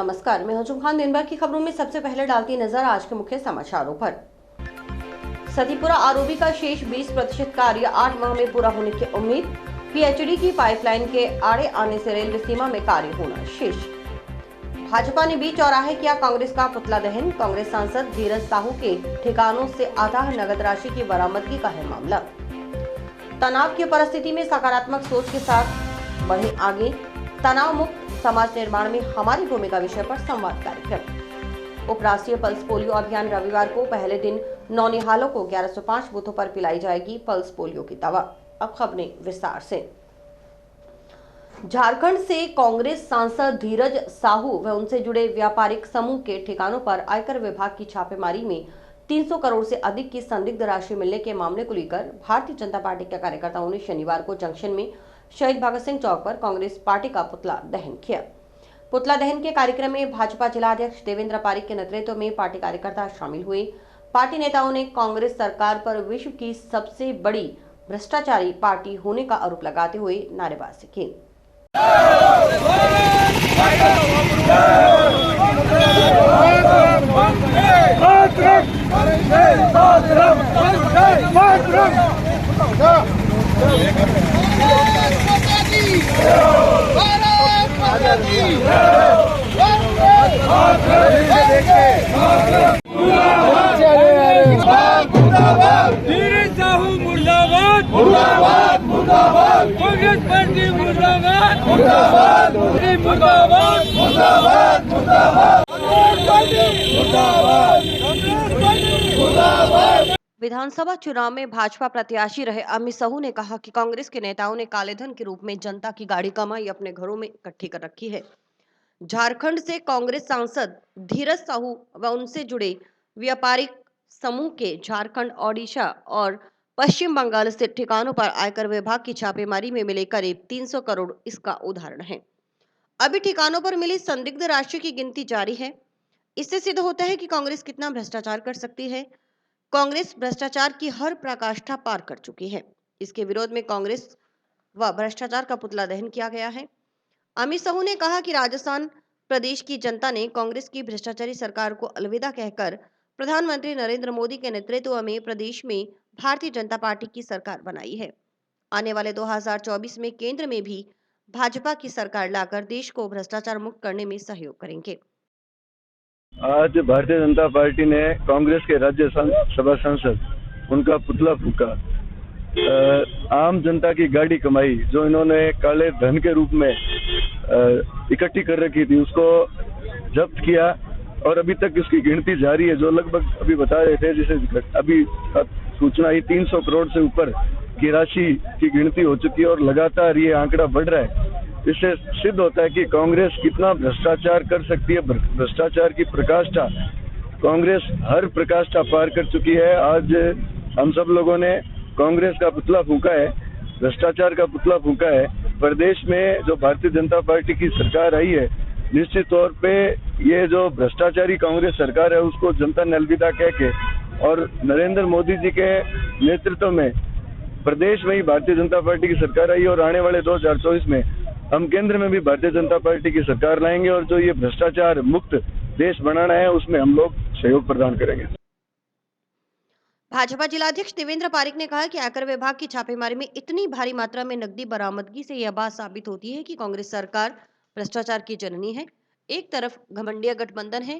नमस्कार, मैं हजूम खान। दिन भर की खबरों में सबसे पहले डालती नजर आज के मुख्य समाचारों पर। सतीपुरा आरओबी का शेष 20% कार्य 8 माह में पूरा होने की उम्मीद। पीएचडी की पाइपलाइन के आड़े आने से रेलवे सीमा में कार्य होना शेष। भाजपा ने भी चौराहे किया कांग्रेस का पुतला दहन। कांग्रेस सांसद धीरज साहू के ठिकानों से आधा नगद राशि की बरामदगी का है मामला। तनाव की परिस्थिति में सकारात्मक सोच के साथ बढ़े आगे। तनाव मुक्त समाज निर्माण में हमारी भूमिका विषय पर संवाद कार्यक्रम। उपराष्ट्रीय पल्स पोलियो अभियान रविवार को पहले दिन नौनिहालों को 1105 बूथों पर पिलाई जाएगी पल्स पोलियो की दवा। अब खबरें विस्तार से। झारखंड से कांग्रेस सांसद धीरज साहू व उनसे जुड़े व्यापारिक समूह के ठिकानों पर आयकर विभाग की छापेमारी में 300 करोड़ से अधिक की संदिग्ध राशि मिलने के मामले को लेकर भारतीय जनता पार्टी के कार्यकर्ताओं ने शनिवार को जंक्शन में शहीद भगत सिंह चौक पर कांग्रेस पार्टी का पुतला दहन किया। पुतला दहन के कार्यक्रम में भाजपा जिलाध्यक्ष देवेंद्र पारिक के नेतृत्व में पार्टी कार्यकर्ता शामिल हुए। पार्टी नेताओं ने कांग्रेस सरकार पर विश्व की सबसे बड़ी भ्रष्टाचारी पार्टी होने का आरोप लगाते हुए नारेबाजी की। धीरज साहू मुर्दाबाद, मुर्दाबाद, मुर्दाबाद। कांग्रेस पार्टी मुर्दाबाद, मुर्दाबाद, मुर्दाबाद, मुर्दाबाद, मुर्दाबाद, मुर्दाबाद। विधानसभा चुनाव में भाजपा प्रत्याशी रहे अमित साहू ने कहा कि कांग्रेस के नेताओं ने कालेधन के रूप में जनता की गाड़ी कमाई अपने घरों में इकट्ठी कर रखी है। झारखंड से कांग्रेस सांसद धीरज साहू व उनसे जुड़े व्यापारिक समूह के झारखंड, ओडिशा और पश्चिम बंगाल स्थित ठिकानों पर आयकर विभाग की छापेमारी में मिले करीब 300 करोड़ इसका उदाहरण है। अभी ठिकानों पर मिली संदिग्ध राशि की गिनती जारी है। इससे सिद्ध होता है कि कांग्रेस कितना भ्रष्टाचार कर सकती है। कांग्रेस भ्रष्टाचार की हर पराकाष्ठा पार कर चुकी है। इसके विरोध में कांग्रेस व भ्रष्टाचार का पुतला दहन किया गया है। अमित साहू ने कहा कि राजस्थान प्रदेश की जनता ने कांग्रेस की भ्रष्टाचारी सरकार को अलविदा कहकर प्रधानमंत्री नरेंद्र मोदी के नेतृत्व में प्रदेश में भारतीय जनता पार्टी की सरकार बनाई है। आने वाले 2024 में केंद्र में भी भाजपा की सरकार लाकर देश को भ्रष्टाचार मुक्त करने में सहयोग करेंगे। आज भारतीय जनता पार्टी ने कांग्रेस के राज्यसभा सांसद उनका पुतला फूंका। आम जनता की गाड़ी कमाई जो इन्होंने काले धन के रूप में इकट्ठी कर रखी थी उसको जब्त किया और अभी तक इसकी गिनती जारी है। जो लगभग अभी बता रहे थे, जिसे अभी सूचना आई 300 करोड़ से ऊपर की राशि की गिनती हो चुकी है और लगातार ये आंकड़ा बढ़ रहा है। इससे सिद्ध होता है कि कांग्रेस कितना भ्रष्टाचार कर सकती है। भ्रष्टाचार की प्रकाष्ठा कांग्रेस हर प्रकाष्ठा पार कर चुकी है। आज हम सब लोगों ने कांग्रेस का पुतला फूंका है, भ्रष्टाचार का पुतला फूंका है। प्रदेश में जो भारतीय जनता पार्टी की सरकार आई है, निश्चित तौर पे ये जो भ्रष्टाचारी कांग्रेस सरकार है उसको जनता ने अलविदा कह के और नरेंद्र मोदी जी के नेतृत्व में प्रदेश में ही भारतीय जनता पार्टी की सरकार आई और आने वाले 2024 में हम केंद्र में भी भारतीय जनता पार्टी की सरकार लाएंगे और जो ये भ्रष्टाचार मुक्त देश बनाना है उसमें हम लोग सहयोग प्रदान करेंगे। भाजपा जिलाध्यक्ष देवेंद्र पारिक ने कहा कि आयकर विभाग की छापेमारी में इतनी भारी मात्रा में नकदी बरामदगी से यह बात साबित होती है कि कांग्रेस सरकार भ्रष्टाचार की जननी है। एक तरफ घमंडिया गठबंधन है,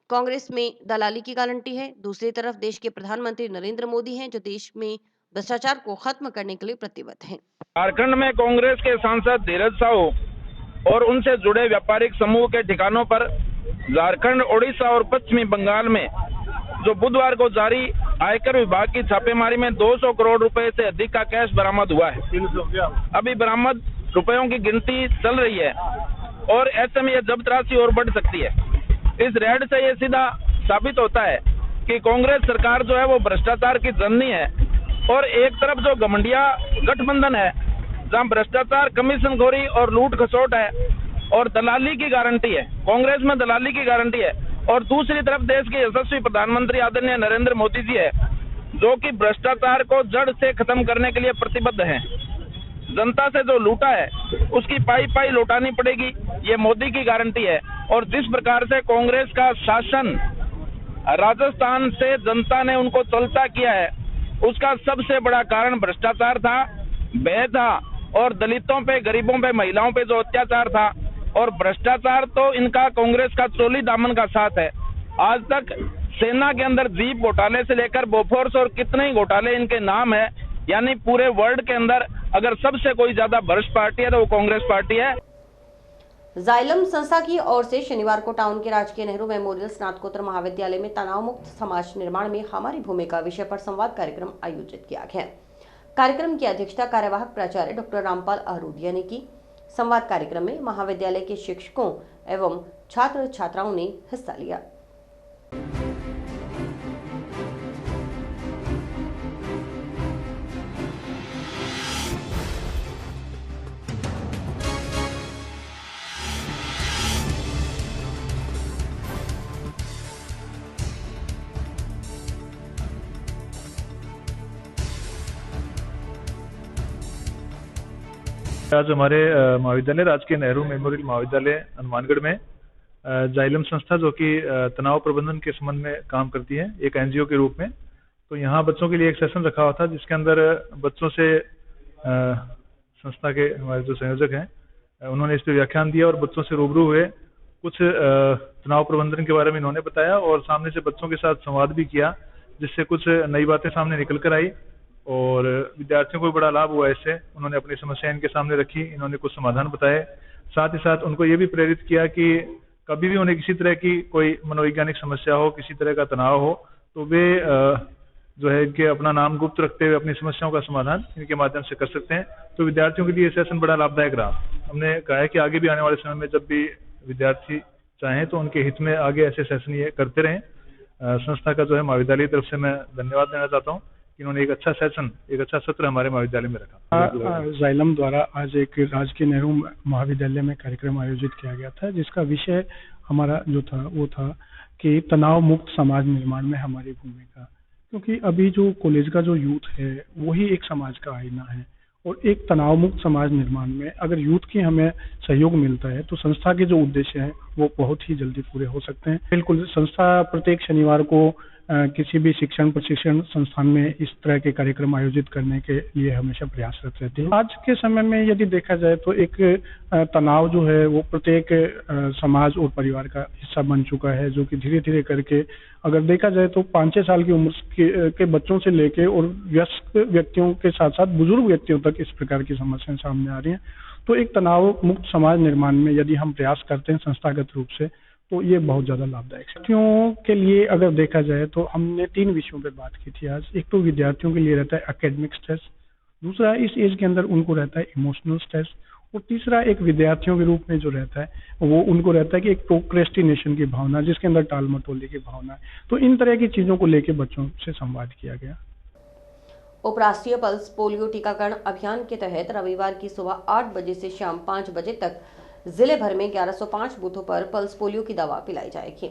कांग्रेस में दलाली की गारंटी है, दूसरी तरफ देश के प्रधानमंत्री नरेंद्र मोदी हैं जो देश में भ्रष्टाचार को खत्म करने के लिए प्रतिबद्ध हैं। झारखंड में कांग्रेस के सांसद धीरज साहू और उनसे जुड़े व्यापारिक समूह के ठिकानों पर झारखंड, ओडिशा और पश्चिमी बंगाल में जो बुधवार को जारी आयकर विभाग की छापेमारी में 200 करोड़ रुपए से अधिक का कैश बरामद हुआ है। अभी बरामद रुपयों की गिनती चल रही है और ऐसे में यह जब्त राशि और बढ़ सकती है। इस रेड से ये सीधा साबित होता है कि कांग्रेस सरकार जो है वो भ्रष्टाचार की जननी है और एक तरफ जो घमंडिया गठबंधन है जहां भ्रष्टाचार, कमीशनखोरी और लूट खसोट है और दलाली की गारंटी है, कांग्रेस में दलाली की गारंटी है, और दूसरी तरफ देश के यशस्वी प्रधानमंत्री आदरणीय नरेंद्र मोदी जी है जो कि भ्रष्टाचार को जड़ से खत्म करने के लिए प्रतिबद्ध हैं। जनता से जो लूटा है उसकी पाई पाई लौटानी पड़ेगी, ये मोदी की गारंटी है। और जिस प्रकार से कांग्रेस का शासन राजस्थान से जनता ने उनको चलता किया है, उसका सबसे बड़ा कारण भ्रष्टाचार था, व्यय था और दलितों पे, गरीबों पे, महिलाओं पे जो अत्याचार था। और भ्रष्टाचार तो इनका कांग्रेस का चोली दामन का साथ है। आज तक सेना के अंदर जीप घोटाले से लेकर बोफोर्स और कितने ही घोटाले इनके नाम है। यानी पूरे वर्ल्ड के अंदर अगर सबसे कोई ज्यादा भ्रष्ट पार्टी है तो वो कांग्रेस पार्टी है। जाइलम संस्था की ओर से शनिवार को टाउन के राजकीय नेहरू मेमोरियल स्नातकोत्तर महाविद्यालय में तनाव मुक्त समाज निर्माण में हमारी भूमिका विषय पर संवाद कार्यक्रम आयोजित किया गया। कार्यक्रम की अध्यक्षता कार्यवाहक प्राचार्य डॉक्टर रामपाल आहूरिया ने की। संवाद कार्यक्रम में महाविद्यालय के शिक्षकों एवं छात्र छात्राओं ने हिस्सा लिया। आज हमारे महाविद्यालय राजकीय नेहरू मेमोरियल महाविद्यालय हनुमानगढ़ में जाइलम संस्था जो कि तनाव प्रबंधन के संबंध में काम करती है एक एनजीओ के रूप में, तो यहाँ बच्चों के लिए एक सेशन रखा हुआ था जिसके अंदर बच्चों से संस्था के हमारे जो संयोजक हैं उन्होंने इस पर व्याख्यान दिया और बच्चों से रूबरू हुए। कुछ तनाव प्रबंधन के बारे में इन्होंने बताया और सामने से बच्चों के साथ संवाद भी किया, जिससे कुछ नई बातें सामने निकल कर आई और विद्यार्थियों को भी बड़ा लाभ हुआ इससे। उन्होंने अपनी समस्या इनके सामने रखी, इन्होंने कुछ समाधान बताए, साथ ही साथ उनको ये भी प्रेरित किया कि कभी भी उन्हें किसी तरह की कोई मनोवैज्ञानिक समस्या हो, किसी तरह का तनाव हो, तो वे जो है इनके अपना नाम गुप्त रखते हुए अपनी समस्याओं का समाधान इनके माध्यम से कर सकते हैं। तो विद्यार्थियों के लिए सेशन बड़ा लाभदायक रहा। हमने कहा है कि आगे भी आने वाले समय में जब भी विद्यार्थी चाहें तो उनके हित में आगे ऐसे सेशन ये करते रहें। संस्था का जो है महाविद्यालय की तरफ से मैं धन्यवाद देना चाहता हूँ। इन्होंने एक अच्छा सेशन, एक अच्छा सत्र हमारे महाविद्यालय में रखा। जाइलम द्वारा आज एक राजकीय नेहरू महाविद्यालय में कार्यक्रम आयोजित किया गया था, जिसका विषय हमारा जो था वो था कि तनाव मुक्त समाज निर्माण में हमारी भूमिका। क्योंकि अभी जो कॉलेज का जो यूथ है वही एक समाज का आईना है और एक तनाव मुक्त समाज निर्माण में अगर यूथ की हमें सहयोग मिलता है तो संस्था के जो उद्देश्य हैं वो बहुत ही जल्दी पूरे हो सकते हैं। बिल्कुल, संस्था प्रत्येक शनिवार को किसी भी शिक्षण प्रशिक्षण संस्थान में इस तरह के कार्यक्रम आयोजित करने के लिए हमेशा प्रयासरत रहती है। आज के समय में यदि देखा जाए तो एक तनाव जो है वो प्रत्येक समाज और परिवार का हिस्सा बन चुका है, जो कि धीरे धीरे करके अगर देखा जाए तो 5-6 साल की उम्र के बच्चों से लेके और वयस्क व्यक्तियों के साथ साथ बुजुर्ग व्यक्तियों तक इस प्रकार की समस्याएं सामने आ रही हैं। तो एक तनाव मुक्त समाज निर्माण में यदि हम प्रयास करते हैं संस्थागत रूप से तो ये बहुत ज़्यादा लाभदायक है। विद्यार्थियों के लिए अगर देखा जाए तो हमने 3 विषयों पे बात की थी आज। एक तो विद्यार्थियों के लिए रहता है एकेडमिक स्ट्रेस, दूसरा इस एज के अंदर उनको रहता है इमोशनल स्ट्रेस और तीसरा एक विद्यार्थियों के रूप में जो रहता है वो उनको रहता है कि एक प्रोक्रेस्टिनेशन की भावना, जिसके अंदर टाल मटोली की भावना है। तो इन तरह की चीज़ों को लेकर बच्चों से संवाद किया गया। उपराष्ट्रीय पल्स पोलियो टीकाकरण अभियान के तहत रविवार की सुबह 8 बजे से शाम 5 बजे तक जिले भर में 1105 बूथों पर पल्स पोलियो की दवा पिलाई जाएगी।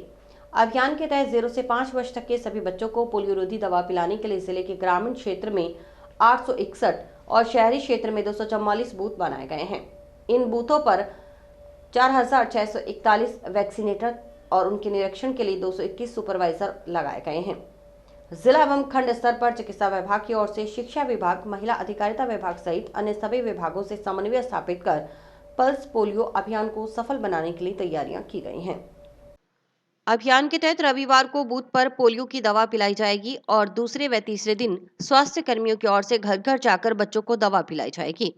अभियान के तहत 0 से 5 वर्ष तक के सभी बच्चों को पोलियो रोधी दवा पिलाने के लिए जिले के ग्रामीण क्षेत्र में 861 और शहरी क्षेत्र में 244 बूथ बनाए गए हैं। इन बूथों पर 4641 वैक्सीनेटर और उनके निरीक्षण के लिए 221 सुपरवाइजर लगाए गए हैं। जिला एवं खंड स्तर पर चिकित्सा विभाग की ओर से शिक्षा विभाग, महिला अधिकारिता विभाग सहित अन्य सभी विभागों से समन्वय स्थापित कर पल्स पोलियो अभियान को सफल बनाने के लिए तैयारियां की गई हैं। अभियान के तहत रविवार को बूथ पर पोलियो की दवा पिलाई जाएगी और दूसरे व तीसरे दिन स्वास्थ्य कर्मियों की ओर से घर घर जाकर बच्चों को दवा पिलाई जाएगी।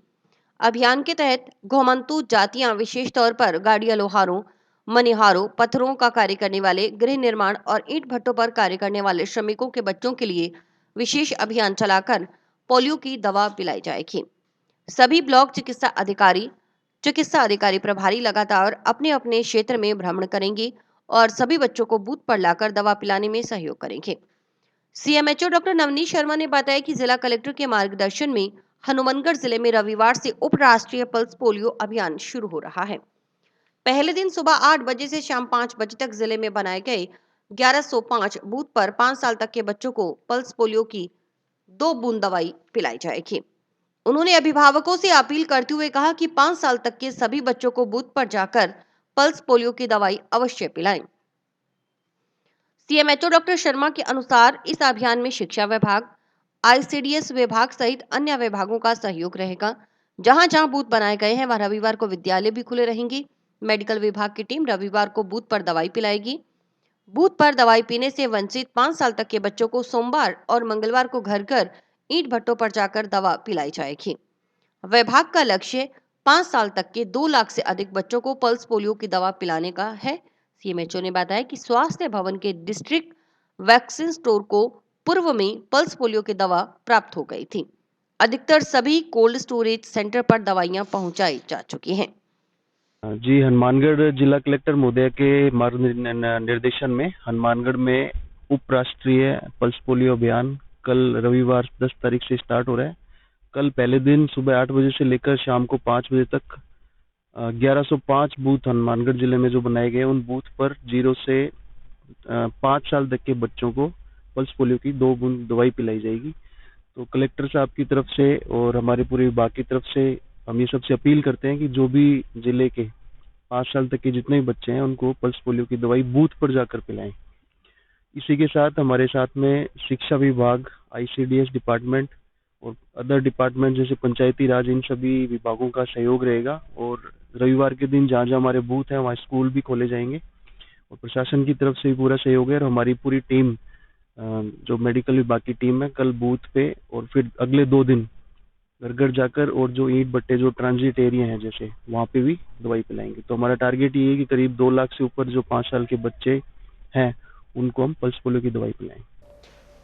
अभियान के तहत घोमंतु जातियां विशेष तौर पर गाड़िया लोहारों, मनिहारों, पत्थरों का कार्य करने वाले, गृह निर्माण और ईंट भट्टों पर कार्य करने वाले श्रमिकों के बच्चों के लिए विशेष अभियान चलाकर पोलियो की दवा पिलाई जाएगी। सभी ब्लॉक चिकित्सा अधिकारी प्रभारी लगातार अपने अपने क्षेत्र में भ्रमण करेंगे और सभी बच्चों को बूथ पर लाकर दवा पिलाने में सहयोग करेंगे। सीएमएचओ डॉक्टर नवनीत शर्मा ने बताया कि जिला कलेक्टर के मार्गदर्शन में हनुमानगढ़ जिले में रविवार से उपराष्ट्रीय पल्स पोलियो अभियान शुरू हो रहा है। पहले दिन सुबह 8 बजे से शाम 5 बजे तक जिले में बनाए गए 1105 बूथ पर 5 साल तक के बच्चों को पल्स पोलियो की 2 बूंद दवाई पिलाई जाएगी। उन्होंने अभिभावकों से अपील करते हुए कहा कि 5 साल तक के सभी बच्चों को बूथ पर जाकर पल्स पोलियो की दवाई अवश्य पिलाएं। सीएमएचओ डॉक्टर शर्मा के अनुसार इस अभियान में शिक्षा विभाग, आईसीडीएस विभाग सहित अन्य विभागों का सहयोग रहेगा। जहां जहां बूथ बनाए गए हैं वहां रविवार को विद्यालय भी खुले रहेंगे। मेडिकल विभाग की टीम रविवार को बूथ पर दवाई पिलाएगी। बूथ पर दवाई पीने से वंचित 5 साल तक के बच्चों को सोमवार और मंगलवार को घर घर ईंट भट्टों पर जाकर दवा पिलाई जाएगी। विभाग का लक्ष्य 5 साल तक के 2 लाख से अधिक बच्चों को पल्स पोलियो की दवा पिलाने का है। सीएमएचओ ने बताया कि स्वास्थ्य भवन के डिस्ट्रिक्ट वैक्सीन स्टोर को पूर्व में पल्स पोलियो की दवा प्राप्त हो गई थी। अधिकतर सभी कोल्ड स्टोरेज सेंटर पर दवाइयां पहुंचाई जा चुकी हैं। जी, हनुमानगढ़ जिला कलेक्टर महोदय के निर्देशन में हनुमानगढ़ में उप राष्ट्रीय पल्स पोलियो अभियान कल रविवार 10 तारीख से स्टार्ट हो रहा है। कल पहले दिन सुबह 8 बजे से लेकर शाम को 5 बजे तक 1105 बूथ हनुमानगढ़ जिले में जो बनाए गए उन बूथ पर 0 से 5 साल तक के बच्चों को पल्स पोलियो की 2 बूंद दवाई पिलाई जाएगी। तो कलेक्टर साहब की तरफ से और हमारे पूरे विभाग की तरफ से हम ये सबसे अपील करते हैं कि जो भी जिले के 5 साल तक के जितने भी बच्चे हैं उनको पल्स पोलियो की दवाई बूथ पर जाकर पिलाएं। इसी के साथ हमारे साथ में शिक्षा विभाग, आईसीडीएस डिपार्टमेंट और अदर डिपार्टमेंट जैसे पंचायती राज, इन सभी विभागों का सहयोग रहेगा। और रविवार के दिन जहाँ जहाँ हमारे बूथ हैं वहाँ स्कूल भी खोले जाएंगे और प्रशासन की तरफ से भी पूरा सहयोग है। और हमारी पूरी टीम जो मेडिकल विभाग की टीम है कल बूथ पे और फिर अगले 2 दिन घर घर जाकर और जो ईंट भट्टे जो ट्रांजिट एरिया हैं जैसे वहाँ पे भी दवाई पिलाएंगे। तो हमारा टारगेट ये है कि करीब 2 लाख से ऊपर जो 5 साल के बच्चे हैं उनको हम पल्स पोलियो की दवाई पिलाएं।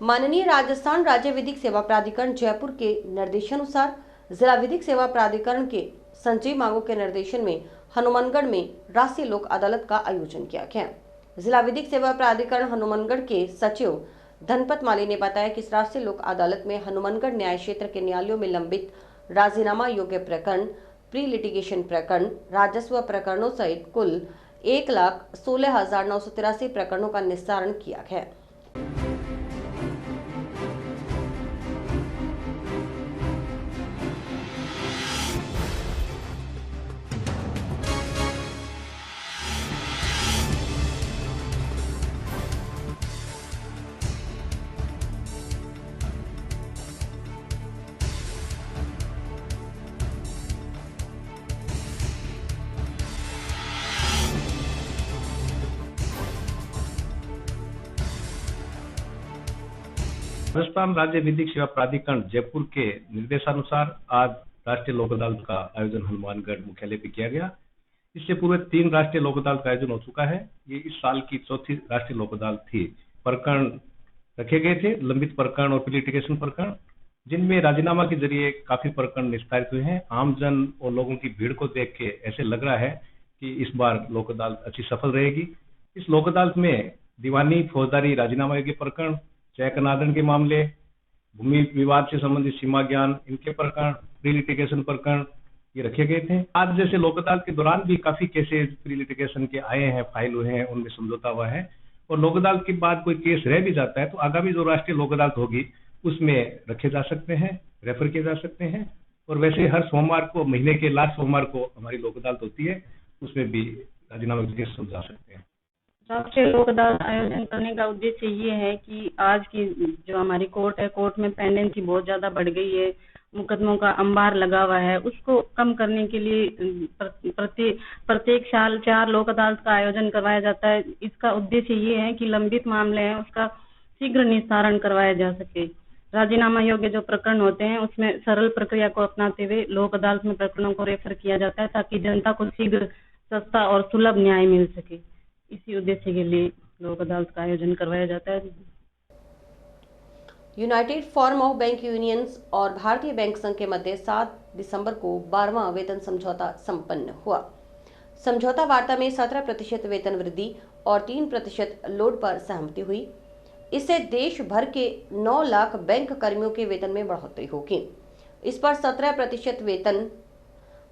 माननीय राजस्थान राज्य विधिक सेवा प्राधिकरण जयपुर के निर्देशानुसार जिला विधिक सेवा प्राधिकरण के संजीव मांगो के निर्देशन में हनुमानगढ़ में राष्ट्रीय लोक अदालत का आयोजन किया गया। जिला विधिक सेवा प्राधिकरण हनुमानगढ़ के सचिव धनपत माली ने बताया कि इस राष्ट्रीय लोक अदालत में हनुमानगढ़ न्याय क्षेत्र के न्यायालयों में लंबित राजीनामा योग्य प्रकरण, प्री लिटिगेशन प्रकरण, राजस्व प्रकरणों सहित कुल 1,16,983 प्रकरणों का निस्तारण किया गया। राजस्थान राज्य विधिक सेवा प्राधिकरण जयपुर के निर्देशानुसार आज राष्ट्रीय लोक अदालत का आयोजन हनुमानगढ़ मुख्यालय पे किया गया। इससे पूर्व 3 राष्ट्रीय लोक अदालत का आयोजन हो चुका है। ये इस साल की 4थी राष्ट्रीय लोक अदालत थी। प्रकरण रखे गए थे, लंबित प्रकरण और लिटिगेशन प्रकरण, जिनमें राजीनामा के जरिए काफी प्रकरण निस्तारित हुए हैं। आमजन और लोगों की भीड़ को देख के ऐसे लग रहा है कि इस बार लोक अदालत अच्छी सफल रहेगी। इस लोक अदालत में दीवानी, फौजदारी, राजीनामा के प्रकरण, चेक अनादरण के मामले, भूमि विवाद से संबंधित सीमा ज्ञान, इनके प्रकरण, प्री लिटिगेशन प्रकरण ये रखे गए थे। आज जैसे लोक अदालत के दौरान भी काफी केसेस प्री लिटिगेशन के आए हैं, फाइल हुए हैं, उनमें समझौता हुआ है। और लोक अदालत के बाद कोई केस रह भी जाता है तो आगामी जो राष्ट्रीय लोक अदालत होगी उसमें रखे जा सकते हैं, रेफर किए जा सकते हैं। और वैसे हर सोमवार को, महीने के लास्ट सोमवार को हमारी लोक अदालत होती है, उसमें भी राजीनामा के केस समझा सकते हैं। राष्ट्रीय लोक अदालत आयोजन करने का उद्देश्य ये है कि आज की जो हमारी कोर्ट है, कोर्ट में पेंडेंसी बहुत ज्यादा बढ़ गई है, मुकदमों का अंबार लगा हुआ है, उसको कम करने के लिए प्रत्येक साल 4 लोक अदालत का आयोजन करवाया जाता है। इसका उद्देश्य ये है कि लंबित मामले हैं उसका शीघ्र निस्तारण करवाया जा सके। राजीनामा योग्य जो प्रकरण होते हैं उसमें सरल प्रक्रिया को अपनाते हुए लोक अदालत में प्रकरणों को रेफर किया जाता है ताकि जनता को शीघ्र, सस्ता और सुलभ न्याय मिल सके। इसी उद्देश्य के लिए लोक अदालत का आयोजन करवाया जाता है। United form of bank unions और भारतीय बैंक संघ के मध्य 7 दिसंबर को 12वां वेतन समझौता संपन्न हुआ। समझौता वार्ता में 17% वेतन वृद्धि और 3% लोड पर सहमति हुई। इससे देश भर के 9 लाख बैंक कर्मियों के वेतन में बढ़ोतरी होगी। इस पर 17% वेतन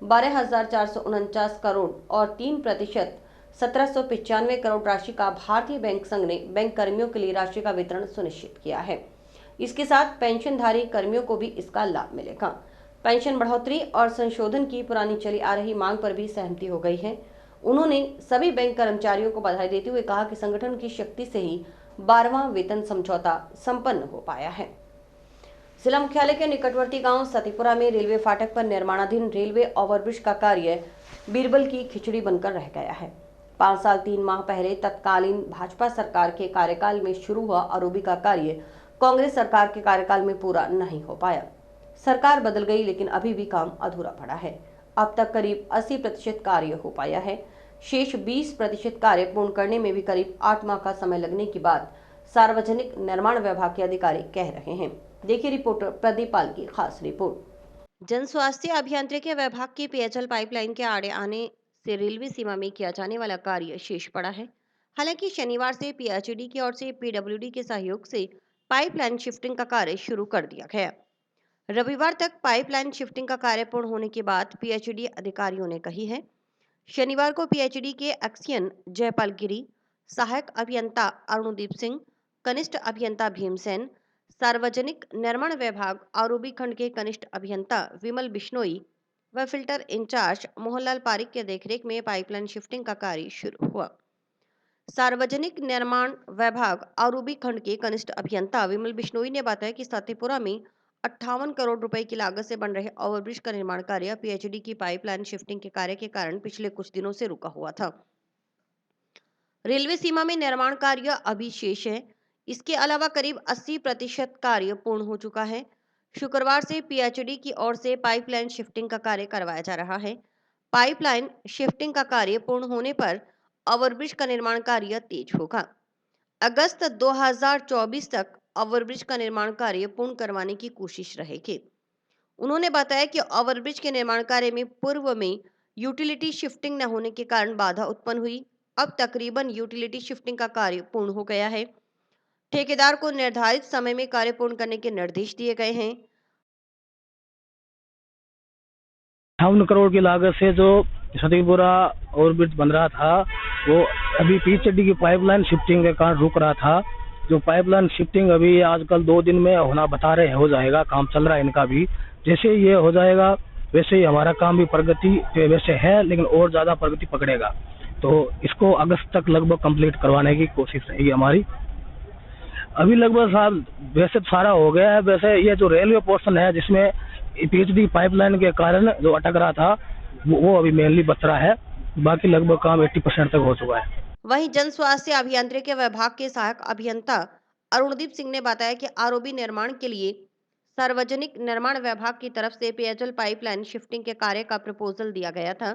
12,449 करोड़ और 3% 1795 करोड़ राशि का भारतीय बैंक संघ ने बैंक कर्मियों के लिए राशि का वितरण सुनिश्चित किया है। इसके साथ पेंशनधारी कर्मियों को भी इसका लाभ मिलेगा। पेंशन बढ़ोतरी और संशोधन की पुरानी चली आ रही मांग पर भी सहमति हो गई है। उन्होंने सभी बैंक कर्मचारियों को बधाई देते हुए कहा कि संगठन की शक्ति से ही 12वां वेतन समझौता संपन्न हो पाया है। जिला मुख्यालय के निकटवर्ती गांव सतीपुरा में रेलवे फाटक पर निर्माणाधीन रेलवे ओवरब्रिज का कार्य बीरबल की खिचड़ी बनकर रह गया है। 5 साल 3 माह पहले तत्कालीन भाजपा सरकार के कार्यकाल में शुरू हुआ आरओबी का कार्य कांग्रेस सरकार के कार्यकाल में पूरा नहीं हो पाया। सरकार बदल गई लेकिन अभी भी काम अधूरा पड़ा है। अब तक करीब 80% कार्य हो पाया है। शेष 20% कार्य पूर्ण करने में भी करीब 8 माह का समय लगने की बात सार्वजनिक निर्माण विभाग के अधिकारी कह रहे हैं। देखिए रिपोर्टर प्रदीप पाल की खास रिपोर्ट। जन स्वास्थ्य अभियांत्रिकी विभाग की पेयजल पाइपलाइन के आड़े आने से रेलवे सीमा में किया जाने वाला कार्य शेष पड़ा है। हालांकि शनिवार से पीएचईडी की ओर से पीडब्ल्यूडी के सहयोग से पाइपलाइन शिफ्टिंग का कार्य शुरू कर दिया गया। रविवार तक पाइपलाइन शिफ्टिंग का कार्य पूर्ण होने के बाद पीएचईडी अधिकारियों ने कही है। शनिवार को पीएचईडी के एक्सियन जयपाल गिरी, सहायक अभियंता अरुणदीप सिंह, कनिष्ठ अभियंता भीमसेन, सार्वजनिक निर्माण विभाग आरओबी खंड के कनिष्ठ अभियंता विमल बिश्नोई व फिल्टर इंचार्ज मोहनलाल पारिक के देखरेख में पाइपलाइन शिफ्टिंग का कार्य शुरू हुआ। सार्वजनिक निर्माण विभाग आरओबी खंड के कनिष्ठ अभियंता विमल बिश्नोई ने बताया कि सतीपुरा में 58 करोड़ रुपए की लागत से बन रहे ओवरब्रिज का निर्माण कार्य पीएचईडी की पाइपलाइन शिफ्टिंग के कार्य के कारण पिछले कुछ दिनों से रुका हुआ था। रेलवे सीमा में निर्माण कार्य अभी शेष है। इसके अलावा करीब 80% कार्य पूर्ण हो चुका है। शुक्रवार से पीएचईडी की ओर से पाइपलाइन शिफ्टिंग का कार्य करवाया जा रहा है। पाइपलाइन शिफ्टिंग का कार्य पूर्ण होने पर ओवरब्रिज का निर्माण कार्य तेज होगा। अगस्त 2024 तक ओवरब्रिज का निर्माण कार्य पूर्ण करवाने की कोशिश रहेगी। उन्होंने बताया कि ओवरब्रिज के निर्माण कार्य में पूर्व में यूटिलिटी शिफ्टिंग न होने के कारण बाधा उत्पन्न हुई। अब तकरीबन यूटिलिटी शिफ्टिंग का कार्य पूर्ण हो गया है। ठेकेदार को निर्धारित समय में कार्य पूर्ण करने के निर्देश दिए गए हैं। 58 करोड़ की लागत से जो सतीपुरा ओवरब्रिज बन रहा था वो अभी पीएचईडी की पाइपलाइन शिफ्टिंग के कारण रुक रहा था। जो पाइपलाइन शिफ्टिंग अभी आजकल 2 दिन में होना बता रहे हो जाएगा, काम चल रहा है इनका भी। जैसे ये हो जाएगा वैसे ही हमारा काम भी प्रगति पे वैसे है, लेकिन और ज्यादा प्रगति पकड़ेगा। तो इसको अगस्त तक लगभग कंप्लीट करवाने की कोशिश रहेगी हमारी। अभी लगभग साहब वैसे सारा हो गया है। वैसे ये जो रेलवे पोर्शन है जिसमें पीएचईडी पाइपलाइन के कारण जो अटक रहा था वो अभी मेनली बच रहा है। बाकी लगभग काम 80% तक हो चुका है। वहीं जन स्वास्थ्य अभियांत्रिकी विभाग के सहायक अभियंता अरुणदीप सिंह ने बताया कि आरओबी निर्माण के लिए सार्वजनिक निर्माण विभाग की तरफ से पेयजल पाइपलाइन शिफ्टिंग के कार्य का प्रपोजल दिया गया था।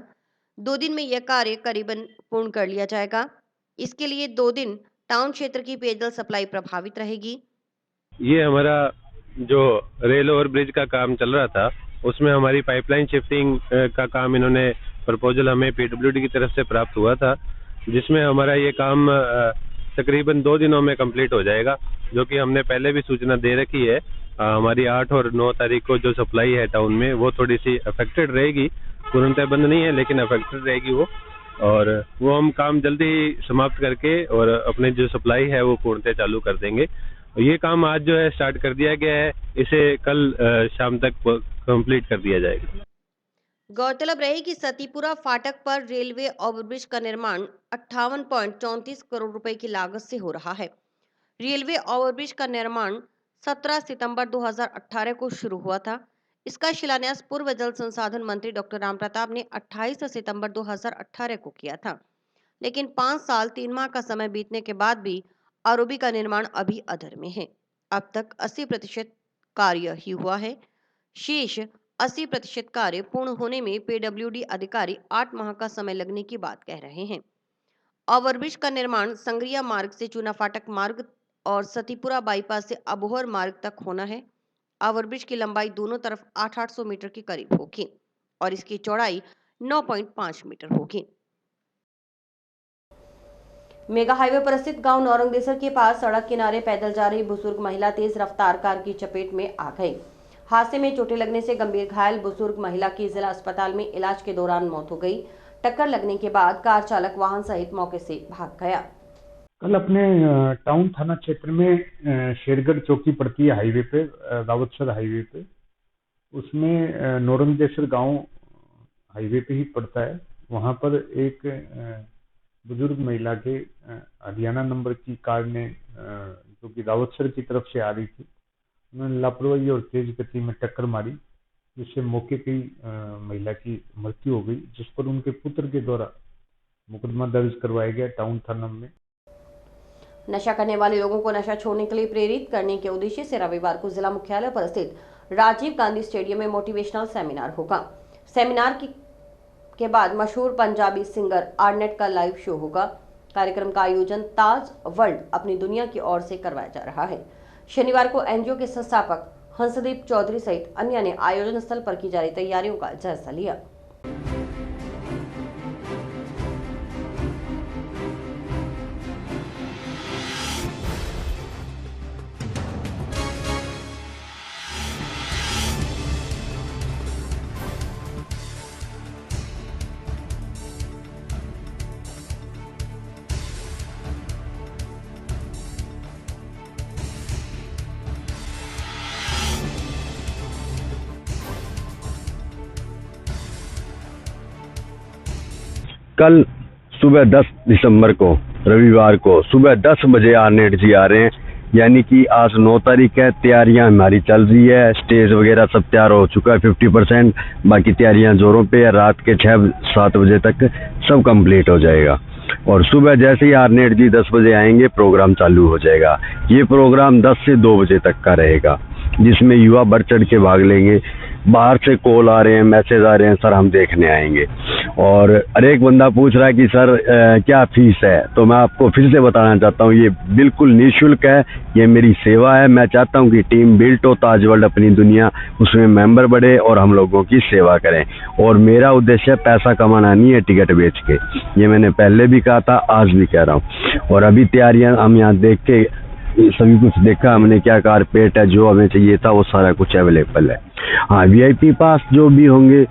2 दिन में यह कार्य करीबन पूर्ण कर लिया जाएगा। इसके लिए 2 दिन टाउन क्षेत्र की पेयजल सप्लाई प्रभावित रहेगी। ये हमारा जो रेल ओवर ब्रिज का काम चल रहा था उसमें हमारी पाइपलाइन शिफ्टिंग का काम इन्होंने प्रपोजल हमें पीडब्ल्यूडी की तरफ से प्राप्त हुआ था, जिसमें हमारा ये काम तकरीबन 2 दिनों में कंप्लीट हो जाएगा, जो कि हमने पहले भी सूचना दे रखी है। हमारी 8 और 9 तारीख को जो सप्लाई है टाउन में वो थोड़ी सी अफेक्टेड रहेगी, पूर्णतः बंद नहीं है लेकिन अफेक्टेड रहेगी वो, और वो हम काम जल्दी समाप्त करके और अपने जो सप्लाई है वो पूर्णतः चालू कर देंगे। ये काम आज जो है स्टार्ट कर दिया गया है, इसे कल शाम तक कंप्लीट कर दिया जाएगा। गौरतलब रहे कि सतीपुरा फाटक पर रेलवे ओवरब्रिज का निर्माण 58.34 करोड़ रुपए की लागत से हो रहा है। रेलवे ओवरब्रिज का निर्माण 17 सितंबर 2018 को शुरू हुआ था। इसका शिलान्यास पूर्व जल संसाधन मंत्री डॉक्टर रामप्रताप ने 28 सितंबर 2018 को किया था, लेकिन 5 साल 3 माह का समय बीतने के बाद भी आरओबी का निर्माण अभी अधर में है। अब तक 80% कार्य ही हुआ है। शेष 80% कार्य पूर्ण होने में पीडब्ल्यूडी अधिकारी 8 माह का समय लगने की बात कह रहे हैं। ओवरब्रिज का निर्माण संग्रिया मार्ग से चूना फाटक मार्ग और सतीपुरा बाईपास से अबोहर मार्ग तक होना है। ओवरब्रिज की लंबाई दोनों तरफ 800 मीटर के करीब होगी और इसकी चौड़ाई 9.5 मीटर होगी। मेगा हाईवे पर स्थित गांव नौरंगदेसर के पास सड़क किनारे पैदल जा रही बुजुर्ग महिला तेज रफ्तार कार की चपेट में आ गई। हादसे में चोटें लगने से गंभीर घायल बुजुर्ग महिला की जिला अस्पताल में इलाज के दौरान मौत हो गई। टक्कर लगने के बाद कार चालक वाहन सहित मौके से भाग गया। कल अपने टाउन थाना क्षेत्र में शेरगढ़ चौकी पड़ती है हाईवे पे, दावतसर हाईवे पे, उसमें नौरंगदेसर गांव हाईवे पे ही पड़ता है। वहाँ पर एक बुजुर्ग महिला के हरियाणा नंबर की कार ने जो कि रावतसर की तरफ से आ रही थी, उन्होंने लापरवाही और तेज गति में टक्कर मारी, जिससे मौके पर ही महिला की मृत्यु हो गई, जिस पर उनके पुत्र के द्वारा मुकदमा दर्ज करवाया गया टाउन थाना में। नशा करने वाले लोगों को नशा छोड़ने के लिए प्रेरित करने के उद्देश्य से रविवार को जिला मुख्यालय पर स्थित राजीव गांधी स्टेडियम में मोटिवेशनल सेमिनार होगा। सेमिनार के बाद मशहूर पंजाबी सिंगर आर्नेट का लाइव शो होगा। कार्यक्रम का आयोजन ताज वर्ल्ड अपनी दुनिया की ओर से करवाया जा रहा है। शनिवार को एनजीओ के संस्थापक हंसदीप चौधरी सहित अन्य ने आयोजन स्थल पर की जा रही तैयारियों का जायजा लिया। कल सुबह 10 दिसंबर को रविवार को सुबह 10 बजे आर्नेट जी आ रहे हैं, यानी कि आज 9 तारीख है। तैयारियां हमारी चल रही है, स्टेज वगैरह सब तैयार हो चुका है 50%, बाकी तैयारियां जोरों पे है। रात के 6-7 बजे तक सब कंप्लीट हो जाएगा और सुबह जैसे ही आर्नेट जी 10 बजे आएंगे प्रोग्राम चालू हो जाएगा। ये प्रोग्राम 10 से 2 बजे तक का रहेगा, जिसमें युवा बढ़ चढ़ के भाग लेंगे। बाहर से कॉल आ रहे हैं, मैसेज आ रहे हैं, सर हम देखने आएंगे। और हर एक बंदा पूछ रहा है कि सर क्या फीस है, तो मैं आपको फिर से बताना चाहता हूँ, ये बिल्कुल निःशुल्क है, ये मेरी सेवा है। मैं चाहता हूँ कि टीम बिल्ट हो, ताज वर्ल्ड अपनी दुनिया, उसमें मेंबर बढ़े और हम लोगों की सेवा करें। और मेरा उद्देश्य पैसा कमाना नहीं है टिकट बेच के, ये मैंने पहले भी कहा था, आज भी कह रहा हूँ। और अभी तैयारियां हम यहाँ देख के सभी कुछ देखा हमने, क्या कारपेट है, जो हमें चाहिए था वो सारा कुछ अवेलेबल है। हाँ, वीआईपी पास जो भी होंगे,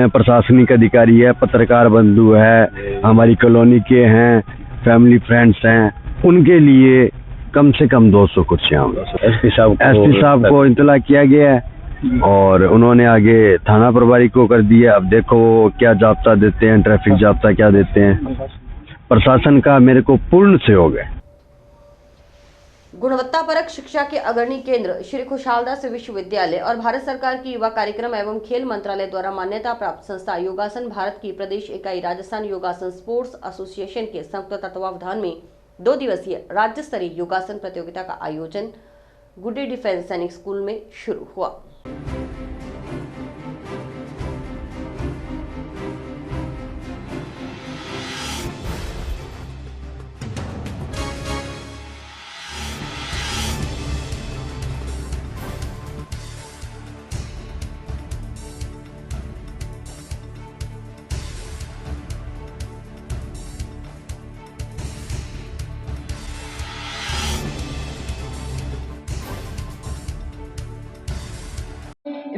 प्रशासनिक अधिकारी है, पत्रकार बंधु है, हमारी कॉलोनी के हैं, फैमिली फ्रेंड्स हैं, उनके लिए कम से कम 200 कुर्सियाँ होंगी। एसपी साहब को इत्तला किया गया है और उन्होंने आगे थाना प्रभारी को कर दिया। अब देखो क्या जाब्ता देते हैं, ट्रैफिक जाब्ता क्या देते हैं। प्रशासन का मेरे को पूर्ण सहयोग है। गुणवत्तापरक शिक्षा के अग्रणी केंद्र श्री खुशहालदास विश्वविद्यालय और भारत सरकार की युवा कार्यक्रम एवं खेल मंत्रालय द्वारा मान्यता प्राप्त संस्था योगासन भारत की प्रदेश इकाई राजस्थान योगासन स्पोर्ट्स एसोसिएशन के संयुक्त तत्वावधान में 2 दिवसीय राज्य स्तरीय योगासन प्रतियोगिता का आयोजन गुड्डी डिफेंस सैनिक स्कूल में शुरू हुआ।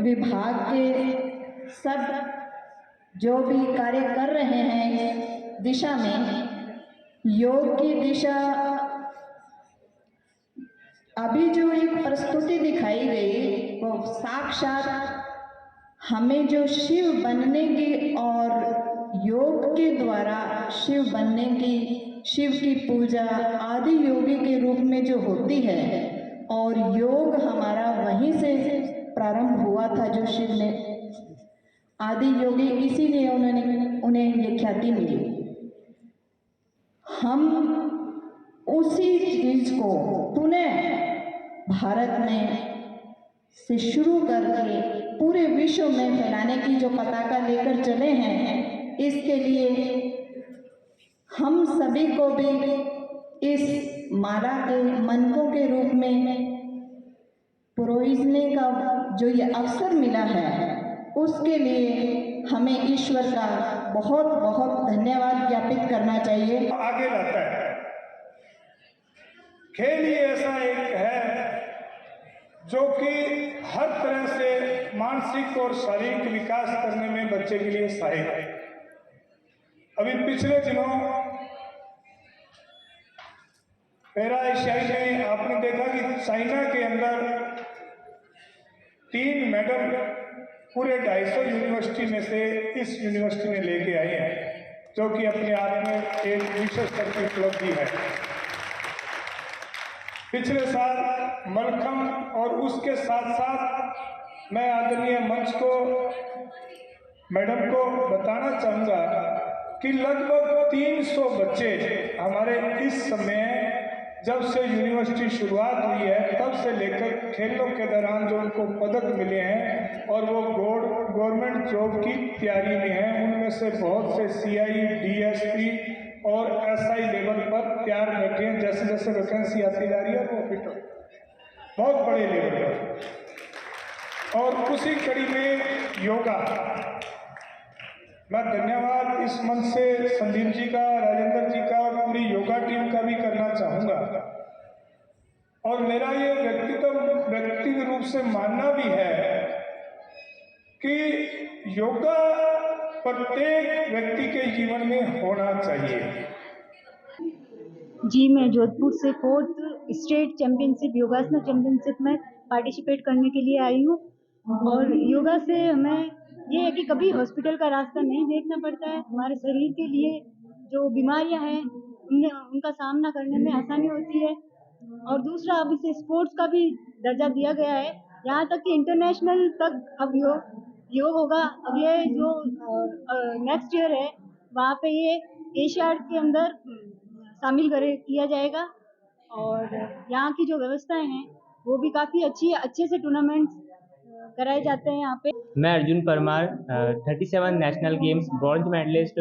विभाग के सब जो भी कार्य कर रहे हैं दिशा में, योग की दिशा, अभी जो एक प्रस्तुति दिखाई गई वो साक्षात हमें जो शिव बनने की और योग के द्वारा शिव बनने की, शिव की पूजा आदि योगी के रूप में जो होती है, और योग हमारा वहीं से प्रारंभ हुआ था, जो शिव ने आदि योगी, इसीलिए उन्हें ये ख्याति मिली। हम उसी चीज को पुनः भारत में से शुरू करके पूरे विश्व में फैलाने की जो पताका लेकर चले हैं, इसके लिए हम सभी को भी इस माला के मनकों के रूप में पुरोहितने का जो ये अवसर मिला है, उसके लिए हमें ईश्वर का बहुत बहुत धन्यवाद ज्ञापित करना चाहिए। आगे रहता है, खेल ही ऐसा एक है जो कि हर तरह से मानसिक और शारीरिक विकास करने में बच्चे के लिए सहायक है। अभी पिछले दिनों पैरा एशियाई में आपने देखा कि चाइना के अंदर 3 मेडल पूरे 250 यूनिवर्सिटी में से इस यूनिवर्सिटी ने लेके आए हैं। जो कि अपने आप में एक विश्व स्तर की उपलब्धि है। पिछले साल मलखम्ब और उसके साथ साथ मैं आदरणीय मंच को, मैडम को बताना चाहूँगा कि लगभग 300 बच्चे हमारे इस समय, जब से यूनिवर्सिटी शुरुआत हुई है तब से लेकर खेलों के दौरान जो उनको पदक मिले हैं और वो गवर्नमेंट जॉब की तैयारी में हैं, उनमें से बहुत से CI, DSP और SI लेवल पर तैयार बैठे हैं। जैसे जैसे वैकेंसी आती जा रही है वो फिट हो बहुत बड़े लेवल पर। और उसी कड़ी में योगा, मैं धन्यवाद इस मंच से संदीप जी का, राजेंद्र जी का और पूरी योगा टीम का भी करना चाहूँगा। और मेरा ये व्यक्तिगत रूप से मानना भी है कि योगा प्रत्येक व्यक्ति के जीवन में होना चाहिए। जी, मैं जोधपुर से 4th स्टेट चैंपियनशिप योगासना चैंपियनशिप में पार्टिसिपेट करने के लिए आई हूँ। और योगा से हमें ये है कि कभी हॉस्पिटल का रास्ता नहीं देखना पड़ता है। हमारे शरीर के लिए जो बीमारियां हैं उनका सामना करने में आसानी होती है। और दूसरा, अब इसे स्पोर्ट्स का भी दर्जा दिया गया है, यहाँ तक कि इंटरनेशनल तक अब योग होगा। अब ये जो नेक्स्ट ईयर है वहाँ पे ये एशियाड के अंदर शामिल किया जाएगा। और यहाँ की जो व्यवस्थाएं हैं वो भी काफ़ी अच्छे से टूर्नामेंट्स कराए जाते हैं यहाँ पे। मैं Arjun Parmar, 37 national games bronze medallist,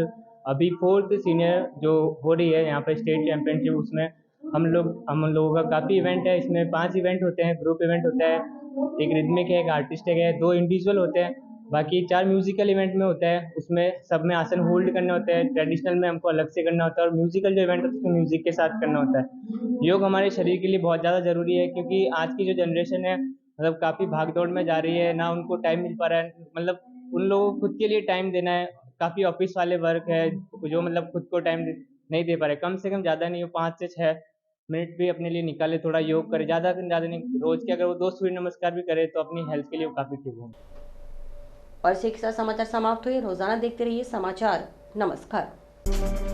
अभी 4th सीनियर जो हो रही है यहाँ पे स्टेट चैंपियनशिप, उसमें हम लोगों का काफ़ी इवेंट है। इसमें 5 इवेंट होते हैं, ग्रुप इवेंट होता है, एक रिदमिक है, एक आर्टिस्टिक है, 2 इंडिविजुअल होते हैं, बाकी 4 म्यूजिकल इवेंट में होता है। उसमें सब में आसन होल्ड करने होते हैं, ट्रेडिशनल में हमको अलग से करना होता है और म्यूजिकल जो इवेंट होता है उसमें म्यूजिक के साथ करना होता है। योग हमारे शरीर के लिए बहुत ज़्यादा ज़रूरी है, क्योंकि आज की जो जनरेशन है मतलब काफ़ी भागदौड़ में जा रही है, ना उनको टाइम मिल पा रहा है, मतलब उन लोगों को खुद के लिए टाइम देना है। काफ़ी ऑफिस वाले वर्क है जो मतलब खुद को टाइम नहीं दे पा रहे। कम से कम ज़्यादा नहीं हो 5 से 6 मिनट भी अपने लिए निकाले, थोड़ा योग करे, ज़्यादा से ज़्यादा नहीं, रोज़ के अगर वो 2 सूर्य नमस्कार भी करे तो अपनी हेल्थ के लिए वो काफ़ी ठीक होंगे। और इसी के साथ समाचार समाप्त हुए। रोजाना देखते रहिए समाचार। नमस्कार।